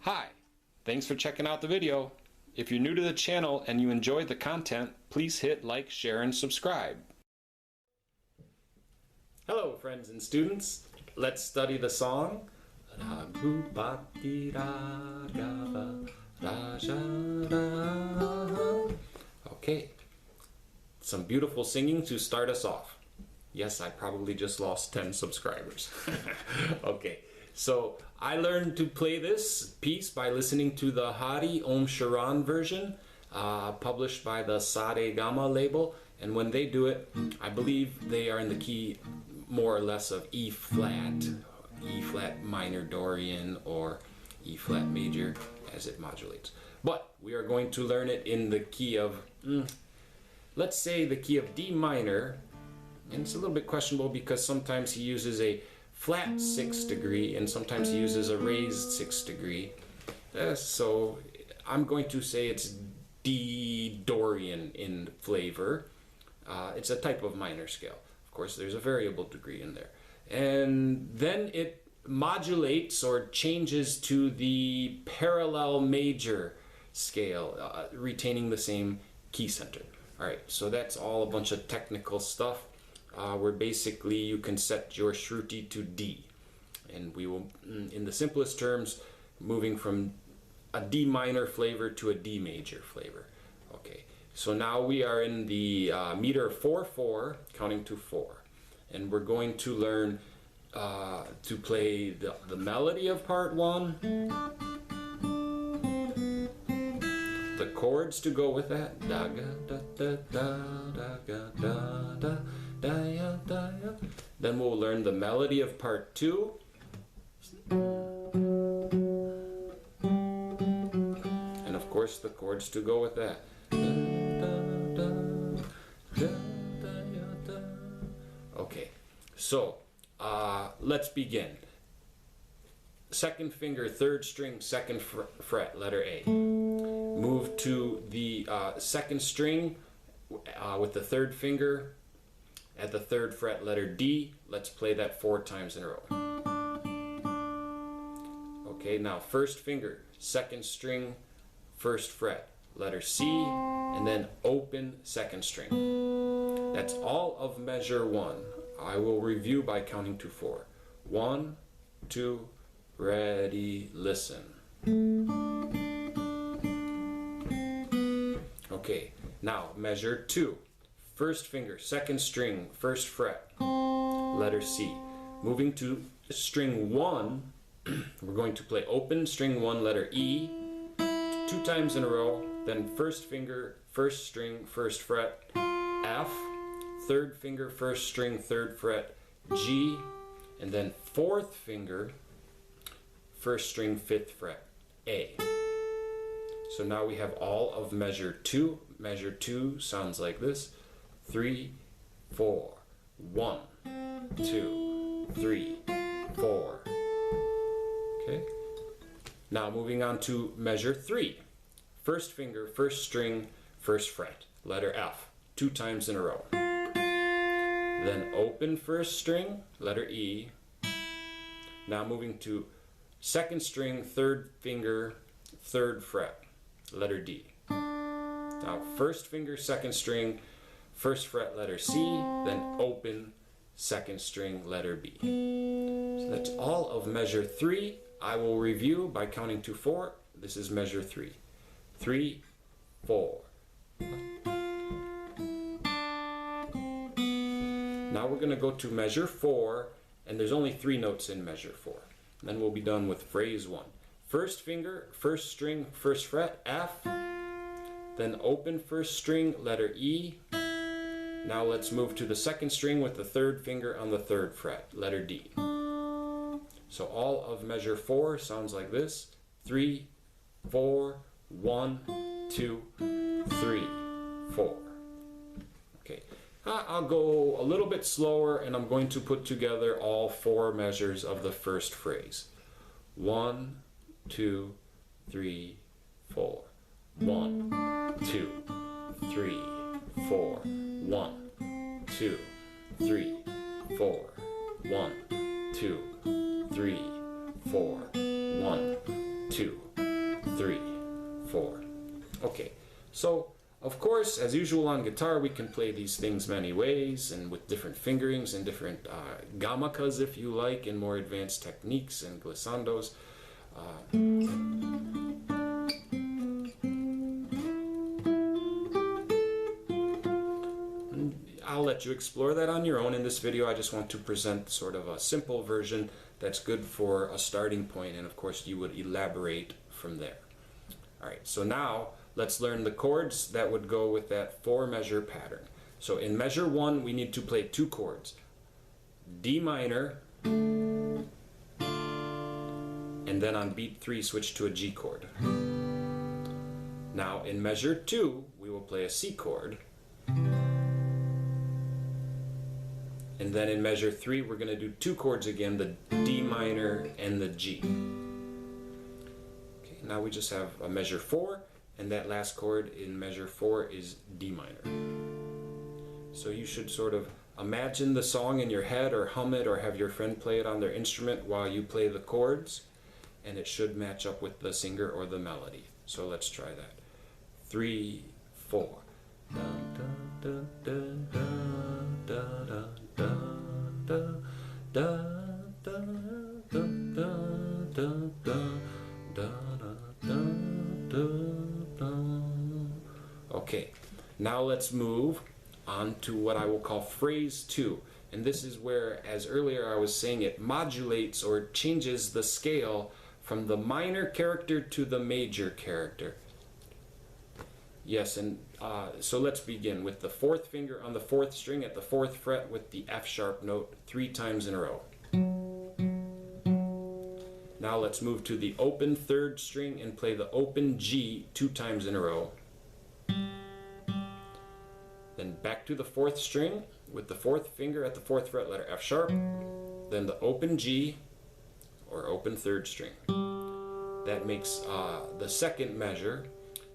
Hi, thanks for checking out the video. If you're new to the channel and you enjoyed the content, please hit like, share, and subscribe. Hello friends and students, let's study the song Raghupati Raghav Raja Ram. Okay, some beautiful singing to start us off. Yes, I probably just lost 10 subscribers. Okay, so I learned to play this piece by listening to the Hari Om Sharan version published by the Saregama label, and when they do it, I believe they are in the key more or less of E flat minor Dorian, or E flat major as it modulates. But we are going to learn it in the key of, let's say the key of D minor, and it's a little bit questionable because sometimes he uses a flat 6th degree and sometimes he uses a raised 6th degree. So I'm going to say it's D Dorian in flavor. It's a type of minor scale. Of course, there's a variable degree in there. And then it modulates or changes to the parallel major scale, retaining the same key center. All right, so that's all a bunch of technical stuff. Where basically you can set your shruti to D, and we will, in the simplest terms, moving from a D minor flavor to a D major flavor. Okay, so now we are in the meter 4/4, counting to 4, and we're going to learn to play the melody of part 1, the chords to go with that, da ga da da da da ga da da. Then we'll learn the melody of part 2, and of course the chords to go with that. Okay, so let's begin. Second finger, 3rd string, 2nd fret, letter A. Move to the 2nd string with the 3rd finger at the 3rd fret, letter D. Let's play that 4 times in a row. Okay, now 1st finger, 2nd string, 1st fret, letter C, and then open 2nd string. That's all of measure 1. I will review by counting to 4. 1, 2, ready, listen. Okay, now measure 2. 1st finger, 2nd string, 1st fret, letter C. Moving to string 1, we're going to play open string 1, letter E, 2 times in a row, then 1st finger, 1st string, 1st fret, F, 3rd finger, 1st string, 3rd fret, G, and then 4th finger, 1st string, 5th fret, A. So now we have all of measure 2. Measure 2 sounds like this. 3, 4, 1, 2, 3, 4. Okay. Now moving on to measure 3. 1st finger, 1st string, 1st fret, letter F, 2 times in a row. Then open 1st string, letter E. Now moving to 2nd string, 3rd finger, 3rd fret, letter D. Now 1st finger, 2nd string, 1st fret, letter C, then open 2nd string, letter B. So that's all of measure 3. I will review by counting to 4, This is measure 3. 3, 4. Now we're going to go to measure 4, and there's only 3 notes in measure 4. Then we'll be done with phrase 1. First finger, first string, first fret, F. Then open first string, letter E. Now let's move to the second string with the third finger on the third fret, letter D. So all of measure 4 sounds like this. 3, 4, 1, 2, 3, 4. Okay. I'll go a little bit slower, and I'm going to put together all 4 measures of the first phrase. 1, 2, 3, 4. 1, 2, 3, 4. 1, 2, 3, 4. 1, 2, 3, 4. 1, 2, 3, 4. Okay, so of course, as usual on guitar, we can play these things many ways and with different fingerings and different gamakas, if you like, and more advanced techniques and glissandos. I'll let you explore that on your own. In this video, I just want to present sort of a simple version that's good for a starting point, and of course you would elaborate from there. Alright, so now let's learn the chords that would go with that 4 measure pattern. So in measure 1, we need to play 2 chords. D minor, and then on beat 3 switch to a G chord. Now in measure 2, we will play a C chord. And then in measure 3, we're going to do 2 chords again, the D minor and the G. Okay, now we just have a measure 4, and that last chord in measure 4 is D minor. So you should sort of imagine the song in your head, or hum it, or have your friend play it on their instrument while you play the chords, and it should match up with the singer or the melody. So let's try that. 3, 4. Dun, dun, dun, dun, dun, dun, dun, dun, dun, dun, dun, dun, dun, dun. Okay, now let's move on to what I will call phrase 2. And this is where, as earlier I was saying, it modulates or changes the scale from the minor character to the major character. Yes, and so let's begin with the 4th finger on the 4th string at the 4th fret with the F sharp note 3 times in a row. Now let's move to the open 3rd string and play the open G 2 times in a row. Then back to the 4th string with the 4th finger at the 4th fret, letter F sharp. Then the open G, or open 3rd string. That makes the 2nd measure.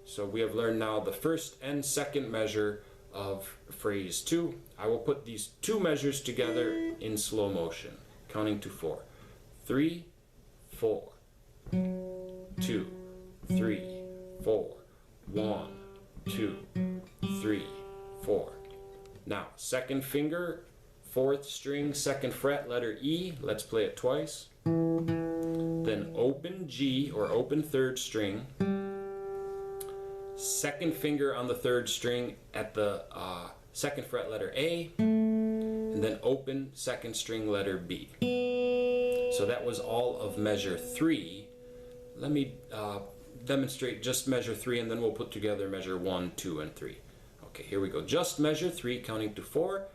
So we have learned now the 1st and 2nd measure of phrase 2. I will put these 2 measures together in slow motion, counting to 4. 3, 4. 2, 3, 4. 1, 2, 3, 4. Now, 2nd finger, 4th string, 2nd fret, letter E. Let's play it twice. Then open G, or open 3rd string. 2nd finger on the 3rd string at the 2nd fret, letter A, and then open 2nd string, letter B. So that was all of measure 3. Let me demonstrate just measure 3, and then we'll put together measure 1, 2, and 3. Okay, here we go. Just measure 3, counting to 4.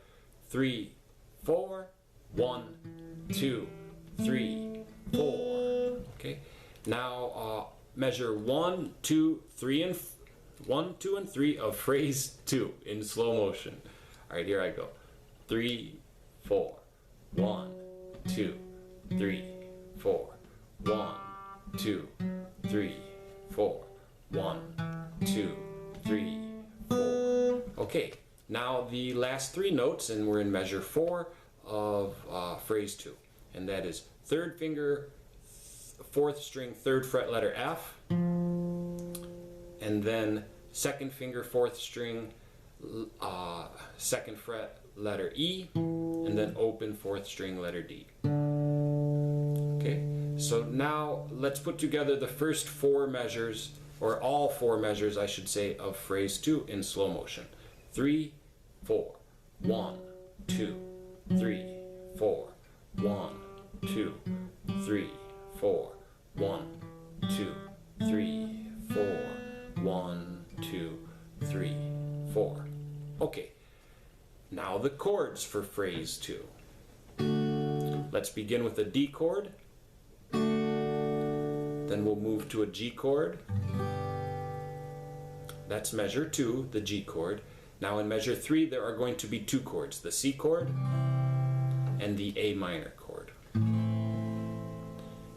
3, 4. 1, 2, 3, 4. Okay. Now measure 1, 2, 3, and 1, 2, and 3 of phrase 2 in slow motion. All right, here I go. 3, 4. 1, 2, 3, 4. 1, 2, 3, 4. 1, 2, 3, 4. Okay, now the last 3 notes, and we're in measure 4 of phrase 2. And that is 3rd finger, 4th string, 3rd fret, letter F. And then 2nd finger, 4th string, 2nd fret, letter E, and then open 4th string, letter D. Okay, So now let's put together the first four measures, or all four measures I should say, of phrase 2 in slow motion. 3, 4, 1, 2, 3, 4, 1, 2, 3, 4, 1, 2, 3, 4, 1, 2, 3, 4. Okay, now the chords for phrase 2. Let's begin with a D chord, then we'll move to a G chord. That's measure 2, the G chord. Now in measure 3 there are going to be two chords, the C chord and the A minor chord.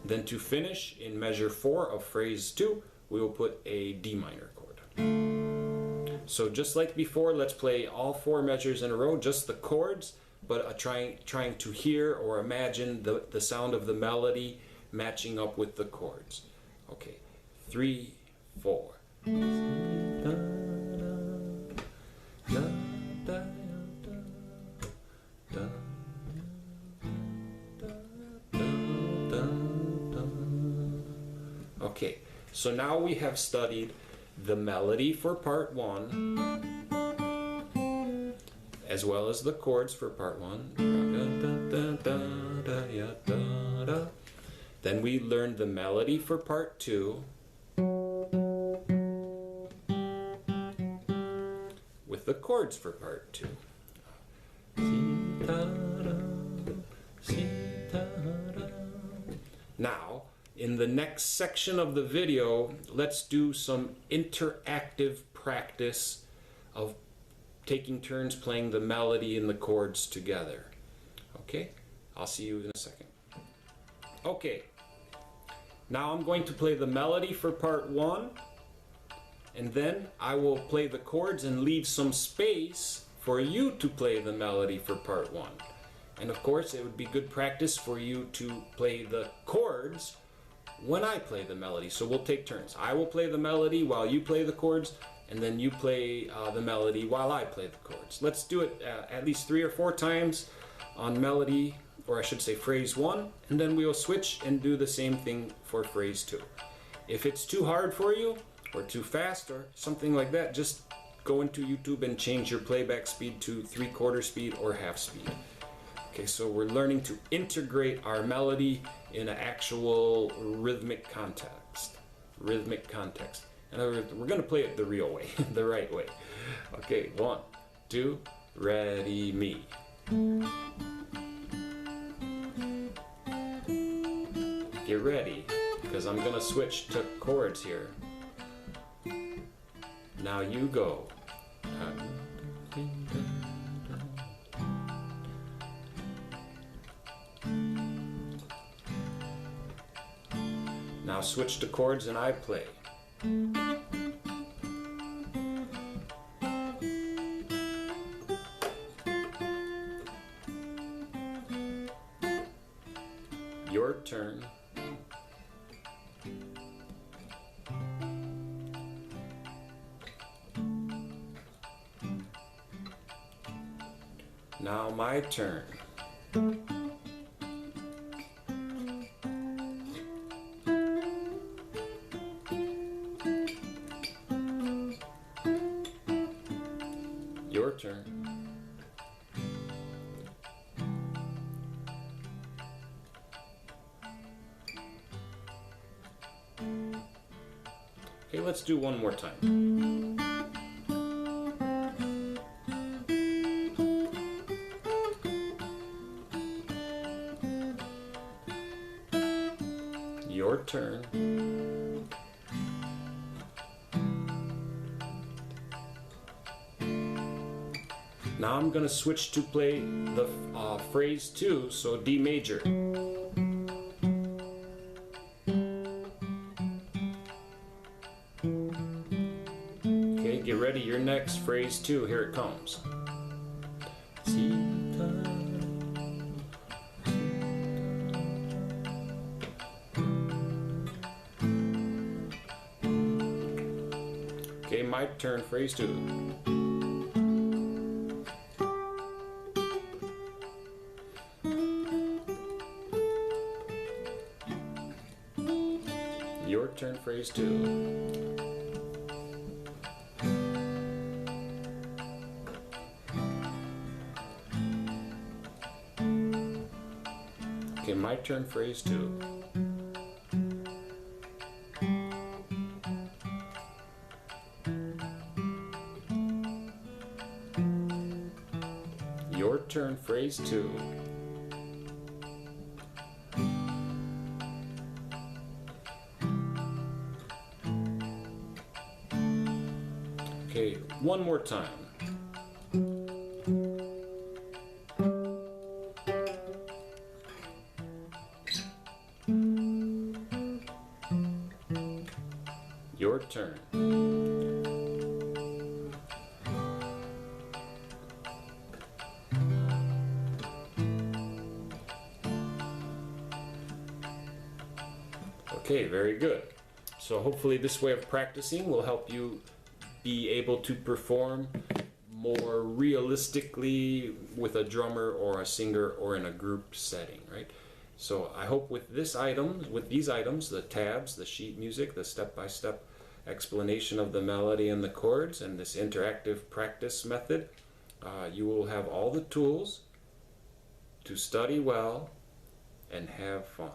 Then to finish, in measure 4 of phrase 2, we will put a D minor chord. So just like before, let's play all four measures in a row, just the chords, but trying to hear or imagine the sound of the melody matching up with the chords. Okay, 3, 4. Okay, so now we have studied the melody for part 1, as well as the chords for part 1. Then we learned the melody for part 2, with the chords for part 2. Now, in the next section of the video, let's do some interactive practice of taking turns playing the melody and the chords together. Okay, I'll see you in a second. Okay, now I'm going to play the melody for part 1, and then I will play the chords and leave some space for you to play the melody for part 1. And of course, it would be good practice for you to play the chords when I play the melody. So we'll take turns. I will play the melody while you play the chords, and then you play the melody while I play the chords. Let's do it at least 3 or 4 times on melody, or I should say phrase 1, and then we will switch and do the same thing for phrase 2. If it's too hard for you, or too fast, or something like that, just go into YouTube and change your playback speed to 3/4 speed or half speed. Okay, so we're learning to integrate our melody in an actual rhythmic context. In other words, we're going to play it the real way, the right way. Okay, 1, 2, ready, me. Get ready, because I'm going to switch to chords here. Now you go. Now switch to chords and I play. Your turn. Now my turn. Your turn. Okay, let's do one more time. Your turn. Now I'm going to switch to play the phrase 2, so D major. Okay, get ready, your next phrase 2, here it comes. Okay, my turn, phrase 2. turn, phrase 2. Okay, my turn, phrase 2. Your turn, phrase 2. Okay, one more time. Your turn. Okay, very good. So hopefully this way of practicing will help you be able to perform more realistically with a drummer or a singer or in a group setting, right? So I hope with these items, the tabs, the sheet music, the step-by-step explanation of the melody and the chords, and this interactive practice method, you will have all the tools to study well and have fun.